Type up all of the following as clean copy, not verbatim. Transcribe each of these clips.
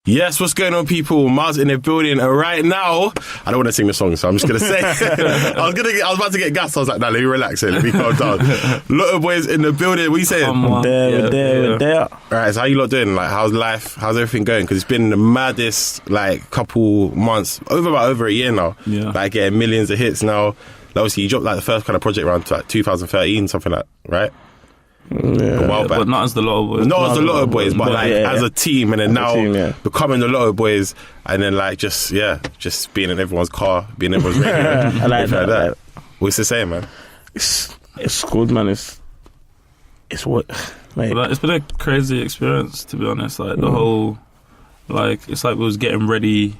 Yes, what's going on, people? Mars in the building, and right now, I don't want to sing the song, so I'm just gonna say, I was about to get gassed. I was like, nah, let me relax it, let me calm down. Lotto Boyz in the building. What are you saying? We're there. All right, so how you lot doing? Like, how's life? How's everything going? Because it's been the maddest, like, couple months, over a year now. Yeah. Like, getting millions of hits now. Like, obviously, you dropped like the first kind of project around to, like 2013, something like that, right? Yeah, a while back. but not as the Lotto Boyz. Not as the Lotto Boyz, but like as a team, and then now becoming the Lotto Boyz, and then like just being in everyone's car, being in everyone's radio. I like that. What's the saying, man? It's good, man. It's what. Like, it's been a crazy experience, to be honest. Like the whole, like it's like we was getting ready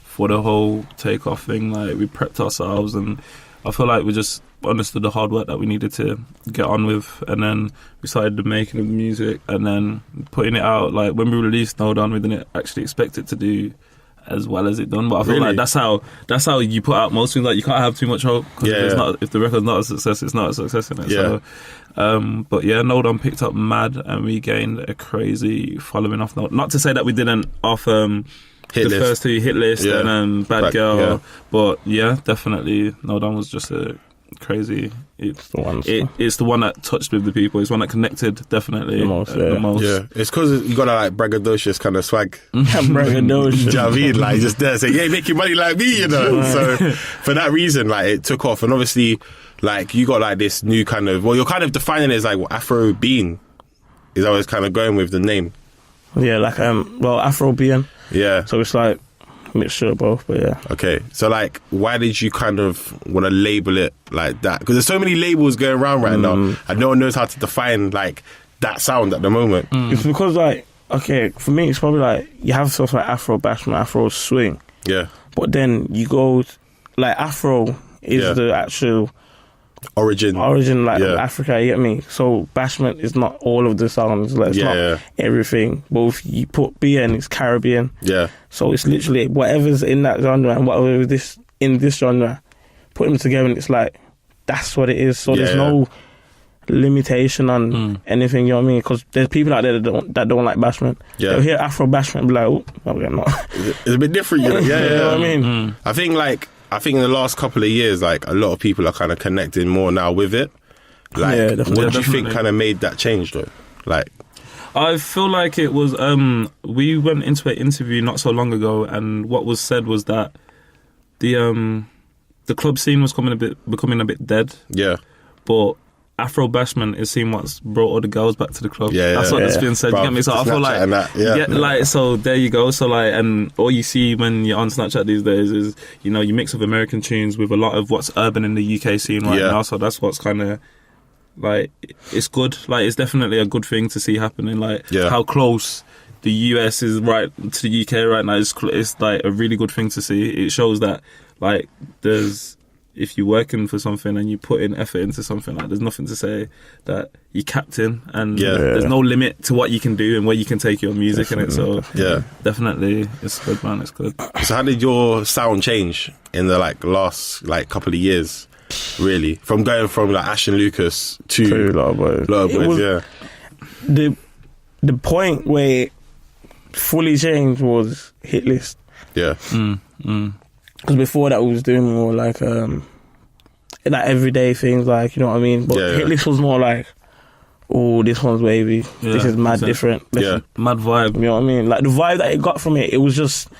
for the whole takeoff thing. Like we prepped ourselves, and I feel like we just understood the hard work that we needed to get on with, and then we started making the music and then putting it out. Like when we released No Done, we didn't actually expect it to do as well as it done, but I feel like that's how you put out most things. Like you can't have too much hope, because if the record's not a success, it's not a success in it. So, but yeah, No Done picked up mad, and we gained a crazy following off. Not to say that we didn't off first two hit list and Bad Girl, but yeah, definitely No Done was just a crazy. It's the one that touched with the people. It's one that connected definitely the most. Yeah, it's because you got a like braggadocious kind of swag. braggadocious. Do you know what I mean? Like just there saying, "Yeah, making money like me," you know. So for that reason, like it took off, and obviously, like you got like this new kind of. Well, you're kind of defining it as like what Afro being is always kind of going with the name. Yeah, like Afro being. Yeah. So it's like mixture of both, but yeah. Okay, so like, why did you kind of want to label it like that? Because there's so many labels going around right now, and no one knows how to define like that sound at the moment. It's because like, okay, for me, it's probably like you have stuff like Afro bashment, Afro swing. Yeah. But then you go like Afro is the actual origin like Africa, you get me? So bashment is not all of the sounds, like it's not everything. But if you put BN, it's Caribbean. Yeah. So it's literally whatever's in that genre and whatever in this genre, put them together and it's like that's what it is. So there's no limitation on anything, you know what I mean? Because there's people out there that don't like bashment. Yeah. They'll hear Afro bashment and be like, oh, no, not. It's a bit different, you know? Yeah, you know what I mean? I think in the last couple of years, like a lot of people are kind of connecting more now with it. Like, what do you think kind of made that change, though? Like, I feel like it was. We went into an interview not so long ago, and what was said was that the club scene was becoming a bit dead. Yeah, but Afro bashment is seen what's brought all the girls back to the club. That's what that's been said. You get me? So I feel like, so there you go. So like, and all you see when you're on Snapchat these days is, you know, you mix of American tunes with a lot of what's urban in the UK scene right now. So that's what's kind of like, it's good. Like, it's definitely a good thing to see happening. Like how close the US is right to the UK right now. It's like a really good thing to see. It shows that like if you're working for something and you put in effort into something, like there's nothing to say that you're captain, and there's no limit to what you can do and where you can take your music in it. So definitely it's good, man. It's good. So how did your sound change in the like last like couple of years, really, from going from like Ash and Lucas to Lotto Boyz? The point where it fully changed was hit list. Because before that, we was doing more like everyday things, like, you know what I mean. But hit list was more like, oh, this one's wavy. This is mad different. Mad vibe. You know what I mean? Like the vibe that it got from it, it was just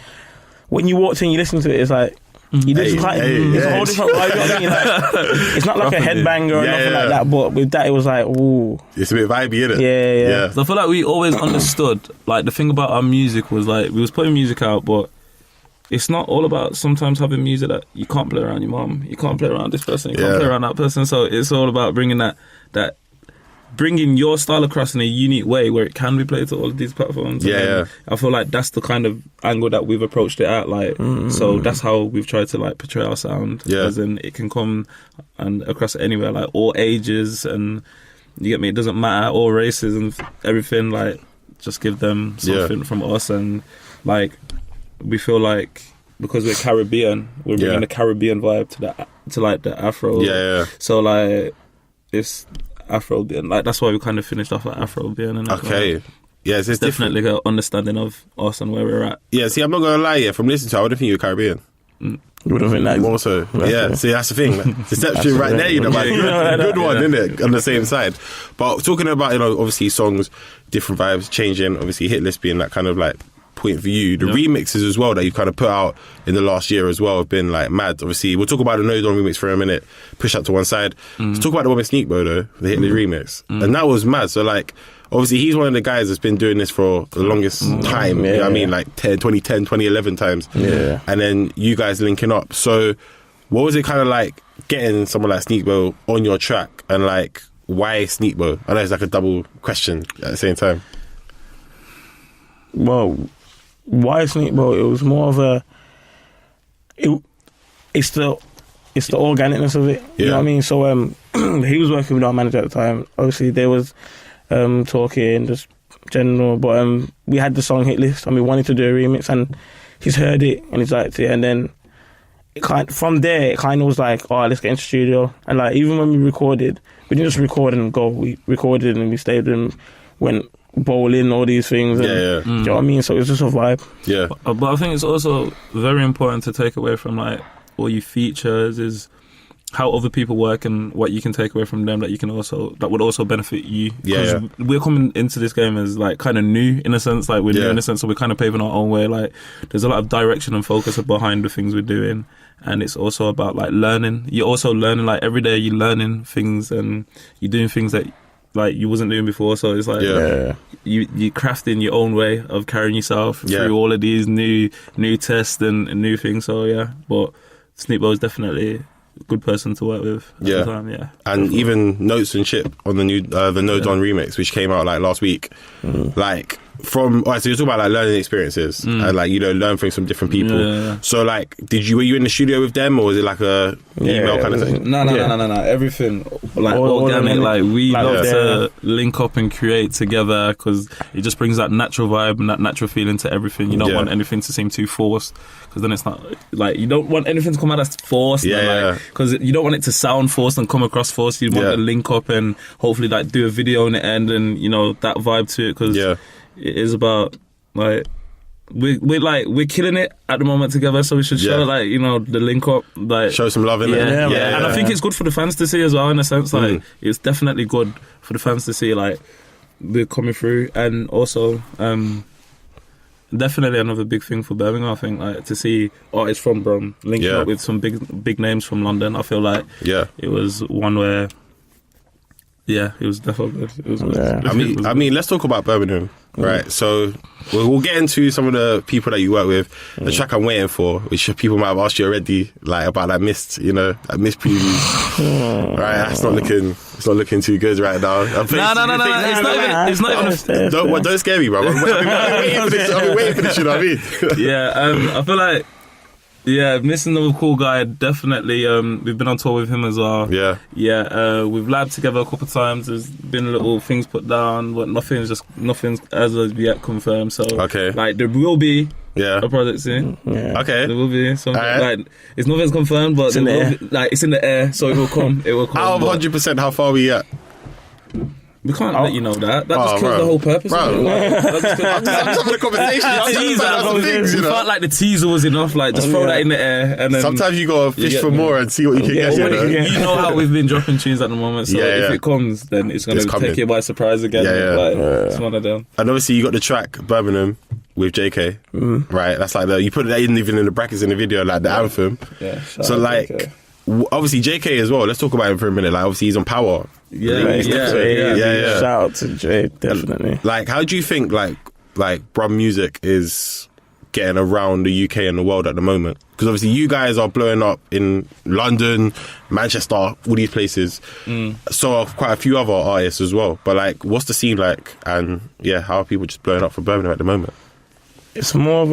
when you walked in, you listen to it, it's like it's a whole different vibe. You know what I mean? Like, it's not like a headbanger or nothing like that. But with that, it was like, ooh, it's a bit vibey, isn't it? Yeah. So I feel like we always understood. Like the thing about our music was like we was putting music out, but it's not all about sometimes having music that you can't play around your mum, you can't play around this person, you can't play around that person. So it's all about bringing bringing your style across in a unique way where it can be played to all of these platforms. I feel like that's the kind of angle that we've approached it at. Like, so that's how we've tried to like portray our sound. As in, it can come and across anywhere, like all ages, and you get me. It doesn't matter, all races and everything. Like, just give them something from us, and like. We feel like because we're Caribbean, we're bringing the Caribbean vibe to like the Afro. So like it's Afro being like that's why we kind of finished off at Afro being. Okay, Yeah, it's definitely got an understanding of us and where we're at. Yeah, see, I'm not going to lie, from listening to it, I wouldn't think you're Caribbean. You would have been that. More so. Yeah, see, that's the thing. Deception right there, you know, like, good one, isn't it? On the same side. But talking about, obviously songs, different vibes, changing, obviously Hit List being that kind of like point for you. The remixes as well that you've kind of put out in the last year as well have been like mad. Obviously, we'll talk about the No Don remix for a minute, push that to one side. Let's talk about the one with Sneak Bo though, the Hit List remix. And that was mad. So like, obviously, he's one of the guys that's been doing this for the longest time. You know what I mean? Like 2010, 2011 times. Yeah. And then you guys linking up. So what was it kind of like getting someone like Sneak Bo on your track? And like, why Sneak Bo? I know it's like a double question at the same time. Well, why Sneak Bo? It was more of a... It's the organicness of it. You know what I mean? So he was working with our manager at the time. Obviously, there was... talking just general, but we had the song Hit List and we wanted to do a remix, and he's heard it and he's liked it, and then from there it kind of was like, oh, let's get into the studio. And like, even when we recorded, we didn't just record and go, we recorded and we stayed and went bowling, all these things, and, do you know what I mean? So it was just a vibe. But I think it's also very important to take away from like all your features is how other people work and what you can take away from them that would also benefit you. Because we're coming into this game as like kind of new in a sense, like we're new in a sense, so we're kind of paving our own way. Like there's a lot of direction and focus behind the things we're doing, and it's also about like learning. You're also learning, like every day you're learning things and you're doing things that like you wasn't doing before. So it's like you're crafting your own way of carrying yourself through all of these new tests and new things. So but Sneak Bo is definitely good person to work with at the time, and definitely. Even Notes and Chip on the new the No Don remix, which came out like last week. Like so you're talking about like learning experiences and like learn from some different people. So like, were you in the studio with them, or was it like a email kind of thing? No, everything like organic. Like we love to link up and create together because it just brings that natural vibe and that natural feeling to everything. You don't want anything to seem too forced, because then it's not like, you don't want anything to come out as forced, because you don't want it to sound forced and come across forced. You want to link up and hopefully like do a video in the end and that vibe to it, because it is about like we're killing it at the moment together, so we should show like the link up, like show some love in it. And I think it's good for the fans to see as well, in a sense. Like it's definitely good for the fans to see like we're coming through, and also definitely another big thing for Birmingham, I think, like to see artists from Brum linking up with some big names from London. I feel like it was one where it was definitely good. It was good. I mean, let's talk about Birmingham, right? So we'll get into some of the people that you work with. The track I'm waiting for, which people might have asked you already, like about that Mist, that Mist preview. Right, that's not looking too good right now. No. It's not even. Don't scare me, bro. I've been waiting for this. You know what I mean? I feel like. Yeah, Missing the Cool Guy, definitely. We've been on tour with him as well. We've labbed together a couple of times. There's been little things put down, but nothing's as of yet confirmed. So, like, there will be a project soon. Okay, there will be something. Like, it's nothing's confirmed, but it's in the air, so it will come. Out of 100%, how far are we at? We can't let you know that. That just kills the whole purpose. I'm just having a conversation. We felt like the teaser was enough. Like, just throw that in the air. And then sometimes you gotta fish for more and see what you can get. You know how we've been dropping tunes at the moment. So if it comes, then it's gonna take you by surprise again. It's one of them. And obviously you got the track Birmingham with JK, right? That's like you put that even in the brackets in the video, like the anthem. So like, obviously JK as well. Let's talk about him for a minute. Like, obviously he's on Power. Shout out to Jay, definitely. Like, how do you think like Brum music is getting around the UK and the world at the moment? Because obviously you guys are blowing up in London, Manchester, all these places. So are quite a few other artists as well. But like, what's the scene like? And how are people just blowing up for Birmingham at the moment? It's more of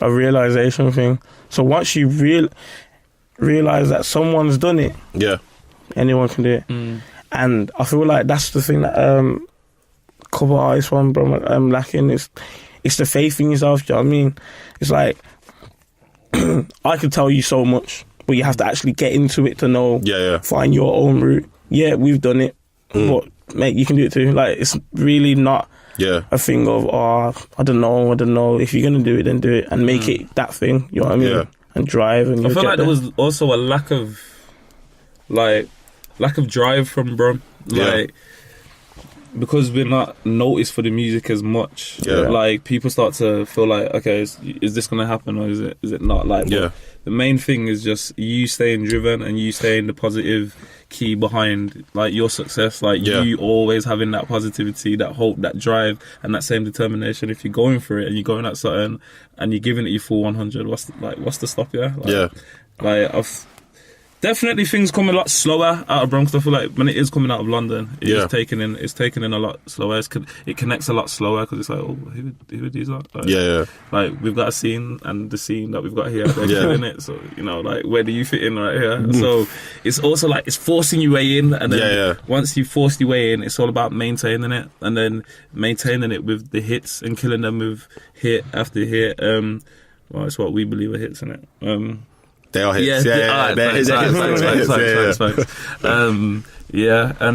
a realization thing. So once you realize that someone's done it, anyone can do it. And I feel like that's the thing that cover artists from Brum lacking. It's the faith in yourself. Do you know what I mean? It's like I could tell you so much, but you have to actually get into it to know. Find your own route. Yeah, we've done it, but mate, you can do it too. Like, it's really not a thing of, I don't know. If you're going to do it, then do it. And make it that thing, you know what I mean? Yeah. And drive. And I feel like there was also a lack of drive from Brum. Like, because we're not noticed for the music as much, like, people start to feel like, okay, is this going to happen or is it not? Like, the main thing is just you staying driven and you staying the positive key behind, like, your success. Like, you always having that positivity, that hope, that drive, and that same determination. If you're going for it and you're going at something and you're giving it your full 100, what's the stop? Like, definitely things come a lot slower out of Bronx. I feel like when it is coming out of London, it's taken in a lot slower. It connects a lot slower because it's like, oh, who are these? Like, like, we've got a scene, and the scene that we've got here, they're killing it. So, you know, like, where do you fit in right here? So it's also like, it's forcing your way in, and then once you force your way in, it's all about maintaining it, and then maintaining it with the hits and killing them with hit after hit. Well, it's what we believe are hits, isn't it? They are hits. Thanks. And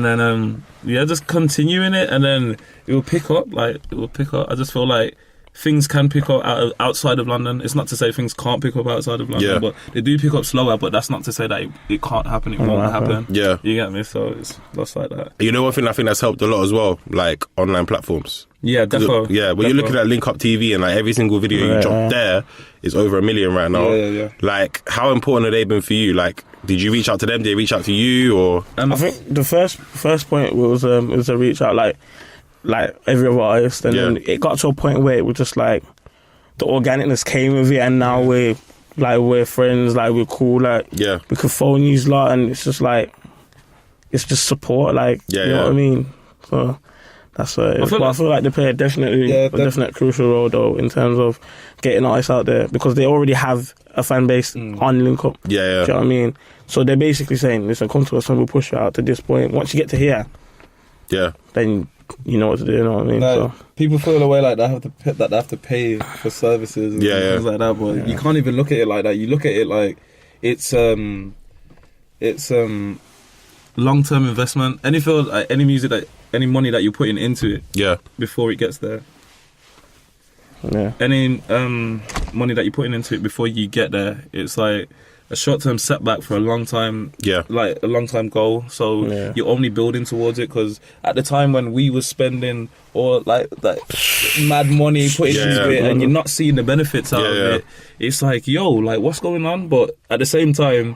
then just continuing it, and then it will pick up. Like, it will pick up. I just feel like things can pick up outside of London. It's not to say things can't pick up outside of London, but they do pick up slower. But that's not to say that it can't happen. It won't happen. Yeah, you get me. So it's just like that. You know, one thing I think that's helped a lot as well, like online platforms. Yeah, definitely. Yeah, when you're looking at Link Up TV and like every single video you drop there is over 1 million right now. Yeah. Like, how important have they been for you? Like, did you reach out to them? Did they reach out to you? Or I think the first point was a reach out like every other artist, and then it got to a point where it was just like the organicness came with it, and now we're friends, like, we're cool, like, we could phone you a lot, and it's just like, it's just support, like, you know what I mean? So that's what I feel like they play a definite crucial role though in terms of getting artists out there, because they already have a fan base on Link Up. Do you know what I mean? So they're basically saying, listen, come to us and we'll push you out to this point. Once you get to here, then you know what to do, you know what I mean? Like, so people feel the way like they have to pay for services and things like that, but you can't even look at it like that. You look at it like it's long-term investment. Any music that, any money that you're putting into it before it gets there. Yeah. Any money that you're putting into it before you get there, it's like a short-term setback for a long time, like a long-time goal. So you're only building towards it, because at the time when we were spending all like mad money putting into it, and you're not seeing the benefits out of it, it's like, yo, like, what's going on? But at the same time,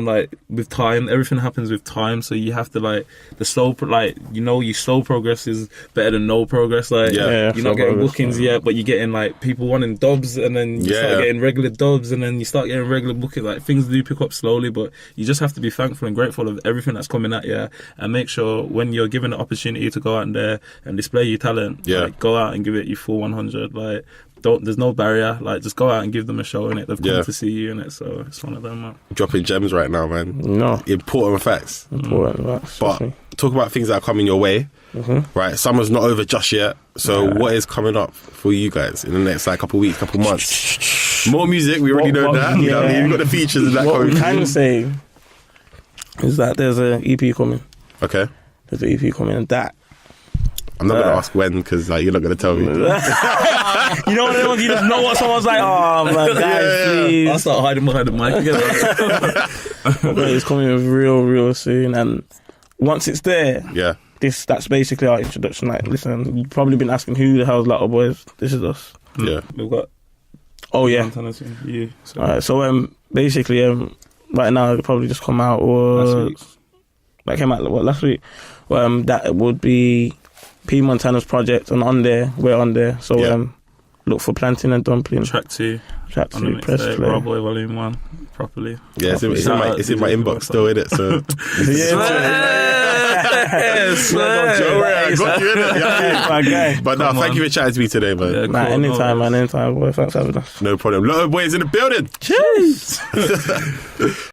like, with time, everything happens with time. So you have to, like, the slow, like, you know, your slow progress is better than no progress. Like, you're not getting bookings yet, but you're getting, like, people wanting dubs, and then you start getting regular dubs, and then you start getting regular bookings. Like, things do pick up slowly, but you just have to be thankful and grateful of everything that's coming at you, and make sure when you're given the opportunity to go out there and display your talent, like, go out and give it your full 100. Like, there's no barrier. Like, just go out and give them a show, innit? They've come to see you, innit? So it's one of them, man. Dropping gems right now, man. No. Important facts. But talk about things that are coming your way. Right, summer's not over just yet. So what is coming up for you guys in the next, like, couple weeks, couple months? More music, we already know that. You know what I mean? We've got the features and that. What we can say is that there's an EP coming. Okay. There's an EP coming, and that, I'm not going to ask when, because, like, you're not going to tell me. You know what? You just know what someone's like, oh, man, guys, please. I'll start hiding behind the mic. But it's coming real soon, and once it's there, that's basically our introduction. Like, listen, you've probably been asking, who the hell's Lotto Boyz? This is us. Yeah. We've got... Oh, yeah. You, so. Alright, so basically, right now, it'll probably just come out, or... Last week. That came out, last week? That would be P. Montana's project, and we're on there. So look for Planting and Dumpling. Track 2. Press play. Raw Boy Volume 1, properly. Yeah, it's in my inbox still, innit? So But no, thank you for chatting to me today, man. Yeah, cool. Anytime, boy. Thanks for having us. No problem. Lotto Boyz in the building. Cheers.